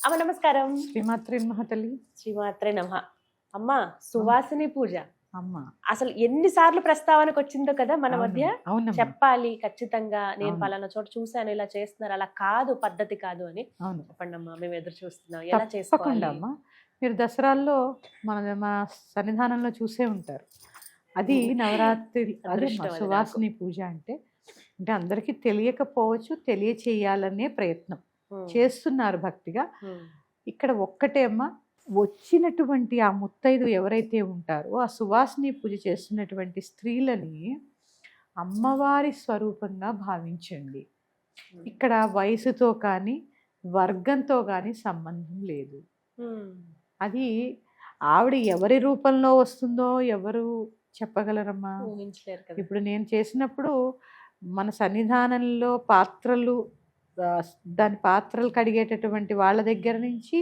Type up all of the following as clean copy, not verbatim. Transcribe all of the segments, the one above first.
అమ్మ నమస్కారం. శ్రీమాత్రే నమః తల్లి. శ్రీమాత్రే నమః. అమ్మ సువాసిని పూజ అమ్మ అసలు ఎన్నిసార్లు ప్రస్తావనకు వచ్చిందో కదా మన మధ్య. అవునమ్మా. చెప్పాలి ఖచ్చితంగా, నేను అవును. పలానా చోట చూసాను, ఇలా చేస్తున్నారు, అలా కాదు, పద్ధతి కాదు అని. అవును, చెప్పండి అమ్మా, మేము ఎదురు చూస్తున్నాం, ఎలా తప్పకుండా చేసుకోవాలి? అమ్మా. మీరు దసరాల్లో మా సన్నిధానంలో చూసే ఉంటారు. అది నవరాత్రి, అది అదృష్టం అది సువాసిని పూజ అంటే అంటే అందరికీ తెలియకపోవచ్చు, తెలియచేయాలనే ప్రయత్నం ఉమ్, చేస్తున్నారు భక్తిగా. ఉమ్, ఇక్కడ ఒక్కటే అమ్మా, వచ్చినటువంటి ఆ ముత్తైదు ఎవరైతే ఉంటారో ఆ సువాసిని పూజ చేస్తున్నటువంటి స్త్రీలని అమ్మవారి స్వరూపంగా భావించండి. ఉమ్, ఇక్కడ వయసుతో కానీ వర్గంతో కానీ సంబంధం లేదు. ఉమ్, అది ఆవిడ ఎవరి రూపంలో వస్తుందో ఎవరు చెప్పగలరమ్మా? ఊహించలేరు కదా. ఇప్పుడు నేను చేసినప్పుడు మన సన్నిధానంలో పాత్రలు, ఆ, దాని పాత్రలు కడిగేటటువంటి వాళ్ళ దగ్గర నుంచి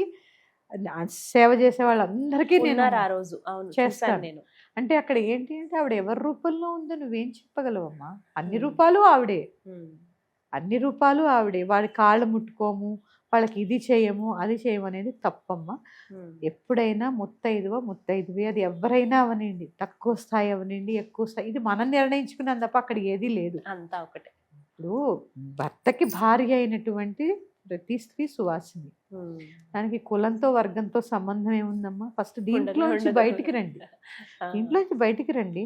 సేవ చేసే వాళ్ళందరికీ నేను ఉన్నారు ఆ రోజు. అవును, చేస్తాను. చూశాను నేను. అంటే అక్కడ ఏంటి అంటే ఆవిడ ఎవరి రూపంలో ఉందో నువ్వేం చెప్పగలవమ్మా? అన్ని ఉమ్. రూపాలు ఆవిడే, ఉమ్, అన్ని రూపాలు ఆవిడే. వాడి కాళ్ళు ముట్టుకోము, వాళ్ళకి ఇది చేయము అది చేయము అనేది తప్పమ్మ. ఉమ్, ఎప్పుడైనా ముత్తైదువే, అది ఎవరైనా అవనండి, తక్కువ స్థాయి అవనండి, ఎక్కువ స్థాయి, ఇది మనం నిర్ణయించుకున్నాం తప్ప అక్కడ ఏదీ లేదు. అంతా ఒకటే. ఇప్పుడు భర్తకి భార్య అయినటువంటి ప్రతి స్త్రీ సువాసిని. ఉమ్, దానికి కులంతో వర్గంతో సంబంధం ఏముందమ్మా? ఫస్ట్ దీంట్లోంచి ఉండదు. బయటికి రండి, ఆ, దీంట్లోంచి బయటికి రండి.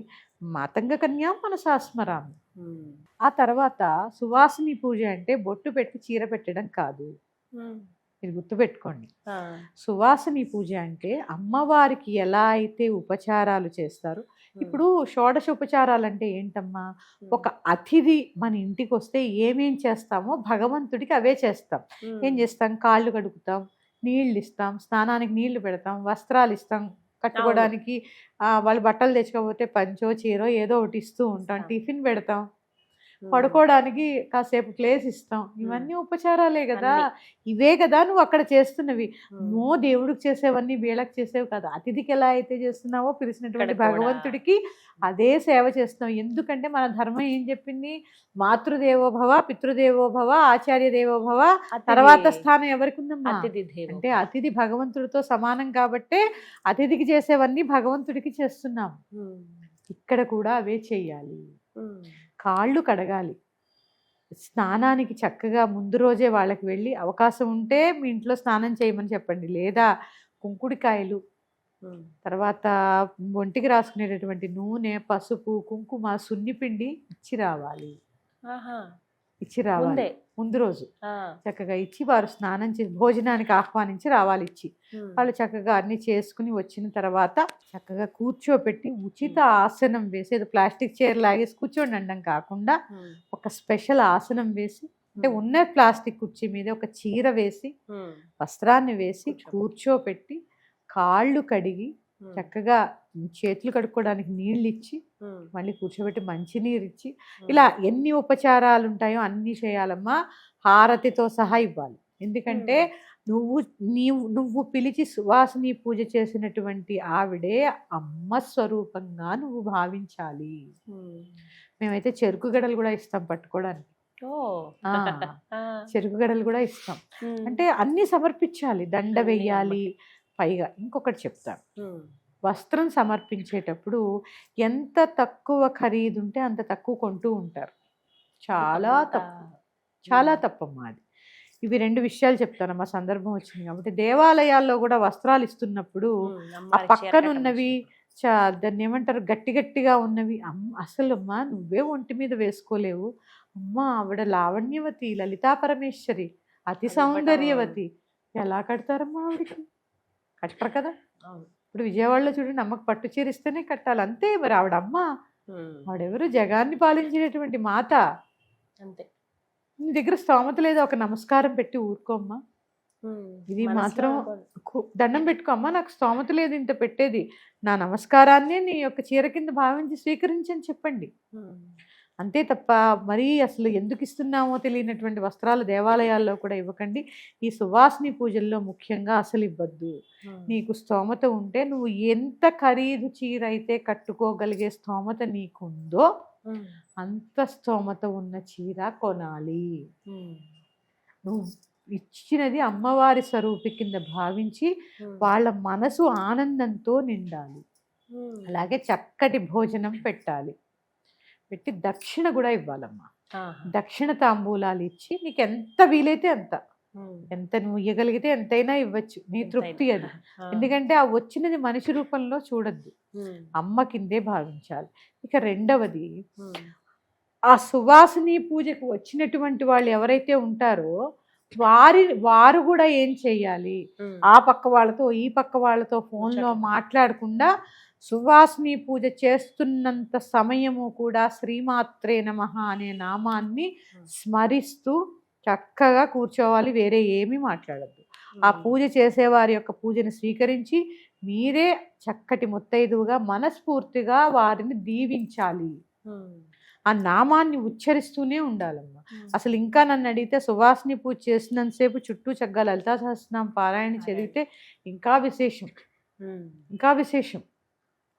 మాతంగ కన్యా మనసాస్మరామి. ఉమ్, ఆ తర్వాత సువాసిని పూజ అంటే బొట్టు పెట్టి చీర పెట్టడం కాదు, ఉమ్, మీరు గుర్తుపెట్టుకోండి. ఆ, సువాసిని పూజ అంటే అమ్మవారికి ఎలా అయితే ఉపచారాలు చేస్తారు. ఇప్పుడు షోడశ ఉపచారాలు అంటే ఏంటమ్మా? ఒక అతిథి మన ఇంటికి వస్తే ఏమేం చేస్తామో భగవంతుడికి అవే చేస్తాం. ఏం చేస్తాం? కాళ్ళు కడుగుతాం, నీళ్ళు ఇస్తాం, స్నానానికి నీళ్లు పెడతాం, వస్త్రాలు ఇస్తాం, కట్టుకోవడానికి వాళ్ళు బట్టలు తెచ్చుకోకపోతే పంచో చీరో ఏదో ఒకటి ఇస్తూ ఉంటాం, టిఫిన్ పెడతాం, పడుకోవడానికి కాసేపు ప్లేస్ ఇస్తాం. ఇవన్నీ ఉపచారాలే కదా. ఇవే కదా నువ్వు అక్కడ చేస్తున్నవి. నో దేవుడికి చేసేవన్నీ వీళ్ళకి చేసేవి కదా. అతిథికి ఎలా అయితే చేస్తున్నావో పిలిచినటువంటి భగవంతుడికి అదే సేవ చేస్తున్నాం. ఎందుకంటే మన ధర్మం ఏం చెప్పింది? మాతృదేవోభవ, పితృదేవోభవ, ఆచార్య దేవోభవ, తర్వాత స్థానం ఎవరికి ఉందమ్మా? అంటే అతిథి భగవంతుడితో సమానం కాబట్టే అతిథికి చేసేవన్నీ భగవంతుడికి చేస్తున్నాం. ఇక్కడ కూడా అవే చెయ్యాలి. కాళ్ళు కడగాలి, స్నానానికి చక్కగా ముందు రోజే వాళ్ళకి వెళ్ళి, అవకాశం ఉంటే మీ ఇంట్లో స్నానం చేయమని చెప్పండి, లేదా కుంకుడికాయలు, తర్వాత ఒంటికి రాసుకునేటటువంటి నూనె, పసుపు, కుంకుమ, సున్నిపిండి ఇచ్చి రావాలి. ముందు రోజు చక్కగా ఇచ్చి వారు స్నానం చేసి భోజనానికి ఆహ్వానించి రావాలి. ఇచ్చి వాళ్ళు చక్కగా అన్ని చేసుకుని వచ్చిన తర్వాత చక్కగా కూర్చోపెట్టి ఉచిత ఆసనం వేసి, ఏదో ప్లాస్టిక్ చైర్ లాగేసి కూర్చోండి అనడం కాకుండా ఒక స్పెషల్ ఆసనం వేసి, అంటే ఉన్న ప్లాస్టిక్ కుర్చీ మీద ఒక చీర వేసి, వస్త్రాన్ని వేసి కూర్చోపెట్టి, కాళ్ళు కడిగి చక్కగా చేతులు కడుక్కోవడానికి నీళ్ళు ఇచ్చి, మళ్ళీ కూర్చోబెట్టి మంచినీరు ఇచ్చి, ఇలా ఎన్ని ఉపచారాలు ఉంటాయో అన్నీ చేయాలమ్మా. హారతితో సహా ఇవ్వాలి. ఎందుకంటే నువ్వు పిలిచి సువాసిని పూజ చేసినటువంటి ఆవిడే అమ్మ స్వరూపంగా నువ్వు భావించాలి. మేమైతే చెరుకు గడలు కూడా ఇస్తాం పట్టుకోవడానికి. చెరుకు గడలు కూడా ఇస్తాం. అంటే అన్ని సమర్పించాలి, దండ వెయ్యాలి. పైగా ఇంకొకటి చెప్తాను, వస్త్రం సమర్పించేటప్పుడు ఎంత తక్కువ ఖరీదు ఉంటే అంత తక్కువ కొంటూ ఉంటారు. చాలా తప్పు, చాలా తప్పమ్మా అది. ఇవి రెండు విషయాలు చెప్తానమ్మా, సందర్భం వచ్చింది కాబట్టి. దేవాలయాల్లో కూడా వస్త్రాలు ఇస్తున్నప్పుడు ఆ పక్కనున్నవి దాన్ని ఏమంటారు, గట్టి గట్టిగా ఉన్నవి అసలమ్మా నువ్వే ఒంటి మీద వేసుకోలేవు. అమ్మా ఆవిడ లావణ్యవతి, లలితా పరమేశ్వరి, అతి సౌందర్యవతి, ఎలా కడతారమ్మా? ఆవిడకి కట్టరు కదా. ఇప్పుడు విజయవాడలో చూడండి, అమ్మకు పట్టు చీర ఇస్తేనే కట్టాలి, అంతే. మరి ఆవిడమ్మ, ఆవిడెవరు? జగాన్ని పాలించినటువంటి మాత. అంతే. నీ దగ్గర స్తోమత లేదు, ఒక నమస్కారం పెట్టి ఊరుకోమ్మా. ఇది మాత్రం దండం పెట్టుకోమ్మా, నాకు స్తోమత లేదు ఇంత పెట్టేది, నా నమస్కారాన్ని నీ యొక్క చీర కింద భావించి స్వీకరించని చెప్పండి. అంతే తప్ప మరీ అసలు ఎందుకు ఇస్తున్నామో తెలియనటువంటి వస్త్రాలు దేవాలయాల్లో కూడా ఇవ్వకండి. ఈ సువాసిని పూజల్లో ముఖ్యంగా అసలు ఇవ్వద్దు. నీకు స్తోమత ఉంటే, నువ్వు ఎంత ఖరీదు చీర అయితే కట్టుకోగలిగే స్తోమత నీకుందో అంత స్తోమత ఉన్న చీర కొనాలి. నువ్వు ఇచ్చినది అమ్మవారి స్వరూపి కింద భావించి ఉమ్, వాళ్ళ మనసు ఆనందంతో నిండాలి. ఉమ్, అలాగే చక్కటి భోజనం పెట్టాలి, పెట్టి దక్షిణ కూడా ఇవ్వాలమ్మా. ఆహా, దక్షిణ తాంబూలాలు ఇచ్చి నీకు ఎంత వీలైతే అంత, ఉమ్, ఎంత నువ్వు ఇయ్యగలిగితే ఎంతైనా ఇవ్వచ్చు, నీ తృప్తి అది. ఆ, ఎందుకంటే ఆ వచ్చినది మనిషి రూపంలో చూడద్దు, ఉమ్, అమ్మ కిందే భావించాలి. ఇక రెండవది, ఉమ్, ఆ సువాసిని పూజకు వచ్చినటువంటి వాళ్ళు ఎవరైతే ఉంటారో వారు కూడా ఏం చెయ్యాలి, ఉమ్, ఆ పక్క వాళ్ళతో ఈ పక్క వాళ్ళతో ఫోన్లో మాట్లాడకుండా సువాసిని పూజ చేస్తున్నంత సమయము కూడా శ్రీమాత్రే నమః అనే నామాన్ని స్మరిస్తూ చక్కగా కూర్చోవాలి, వేరే ఏమీ మాట్లాడద్దు. ఆ పూజ చేసేవారి యొక్క పూజను స్వీకరించి మీరే చక్కటి ముత్తైదువుగా మనస్ఫూర్తిగా వారిని దీవించాలి. ఉమ్, ఆ నామాన్ని ఉచ్చరిస్తూనే ఉండాలమ్మా. అసలు ఇంకా నన్ను అడిగితే సువాసిని పూజ చేసినంతసేపు చుట్టూ చక్కగా లలితా సహస్రనామ పారాయణ చదివితే ఇంకా విశేషం, ఉమ్, ఇంకా విశేషం,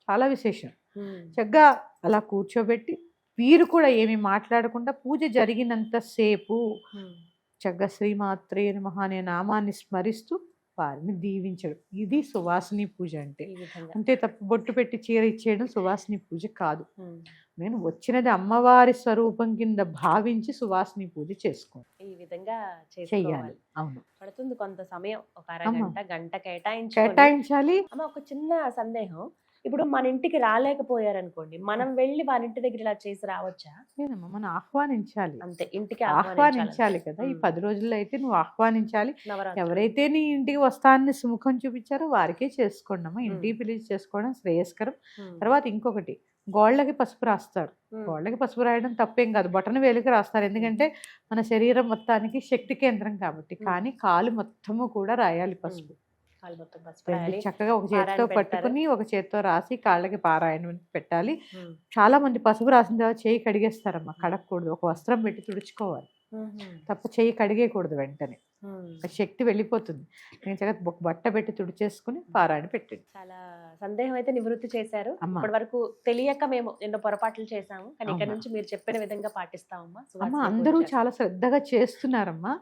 చాలా విశేషం. ఉమ్, చక్కగా అలా కూర్చోబెట్టి వీరు కూడా ఏమి మాట్లాడకుండా పూజ జరిగినంతసేపు ఉమ్, చక్కగా శ్రీమాత్రే నమః అనే నామాన్ని స్మరిస్తూ వారిని దీవించడం, ఇది సువాసిని పూజ అంటే. ఈ విధంగా అంతే తప్ప బొట్టు పెట్టి చీర ఇచ్చేయడం సువాసిని పూజ కాదు. ఉమ్, నేను వచ్చినది అమ్మవారి స్వరూపం కింద భావించి సువాసిని పూజ చేసుకోండి, ఈ విధంగా చెయ్యాలి. చేసుకోవాలి. అవును, పడుతుంది కొంత సమయం, ఒక అమ్మ. అరగంట గంట కేటాయించుకొని. కేటాయించాలి. అమ్మ, ఒక చిన్న సందేహం. ఇప్పుడు మన ఇంటికి రాలేకపోయారనుకోండి, మనం వెళ్ళి వారి ఇంటి దగ్గర ఇలా చేసి రావచ్చా? లేదమ్మా, మనం ఆహ్వానించాలి, అంతే, ఇంటికి ఆహ్వానించాలి కదా. ఈ 10 రోజుల్లో అయితే నువ్వు ఆహ్వానించాలి. నవరాత్రులు. ఎవరైతే నీ ఇంటికి వస్తానని సుముఖం చూపించారో వారికే చేసుకోండి అమ్మా. ఇంటికి పిలిచి చేసుకోవడం శ్రేయస్కరం. ఉమ్, తర్వాత ఇంకొకటి, గోళ్ళకి పసుపు రాస్తారు. ఉమ్, గోళ్ళకి పసుపు రాయడం తప్పేం కాదు, బొటన వేలికి రాస్తారు, ఎందుకంటే మన శరీరం మొత్తానికి శక్తి కేంద్రం కాబట్టి. కానీ కాలు మొత్తము కూడా రాయాలి పసుపు. కాలు మొత్తం పసుపు రెండు రాయాలి. చక్కగా ఒక చేతితో పారాయణ పెడతారు. పట్టుకుని ఒక చేతితో రాసి కాళ్ళకి పారాయణ పెట్టాలి. ఉమ్, చాలా మంది పసుపు రాసిన తర్వాత చేయి కడిగేస్తారమ్మా, కడగకూడదు. ఒక వస్త్రం పెట్టి తుడుచుకోవాలి ఉమ్, తప్ప చేయి కడిగేయకూడదు వెంటనే, ఉమ్. ఆ శక్తి వెళ్ళిపోతుంది. నేను చక్కగా ఒక బట్ట పెట్టి తుడిచేసుకుని పారాయణ పెట్టండి. చాలా సందేహం అయితే నివృత్తి చేశారు. అమ్మా. ఇప్పటి వరకు తెలియక మేము ఎన్నో పొరపాట్లు చేశాము, కానీ ఇక్కడ అమ్మా. నుంచి మీరు చెప్పిన విధంగా పాటిస్తామమ్మా. అమ్మ, సువాసిని పూజ అందరూ చేస్తాం. చాలా శ్రద్ధగా చేస్తున్నారమ్మా.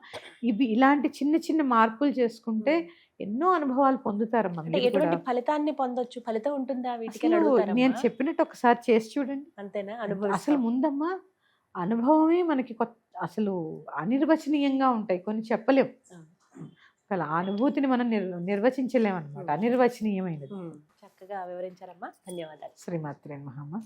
ఇవి ఇలాంటి చిన్న చిన్న మార్పులు చేసుకుంటే ఎన్నో అనుభవాలు పొందుతారమ్మా. అంటే మీరు కూడా ఎటువంటి ఫలితాన్ని పొందొచ్చు? ఫలితం ఉంటుందా వీటికి అని అసలు అడుగుతారమ్మా. నేను చెప్పినట్టు ఒకసారి చేసి చూడండి. అంతేనా? అసలు అనుభవిస్తాం. ముందమ్మా అనుభవమే మనకి అసలు అనిర్వచనీయంగా ఉంటాయి, కొన్ని చెప్పలేం. ఆ. అసలు ఆ అనుభూతిని మనం నిర్వచించలేం అనమాట, అనిర్వచనీయమైనది. ఉమ్, చక్కగా వివరించారమ్మా. ధన్యవాదాలు. శ్రీమాత్రే నమః.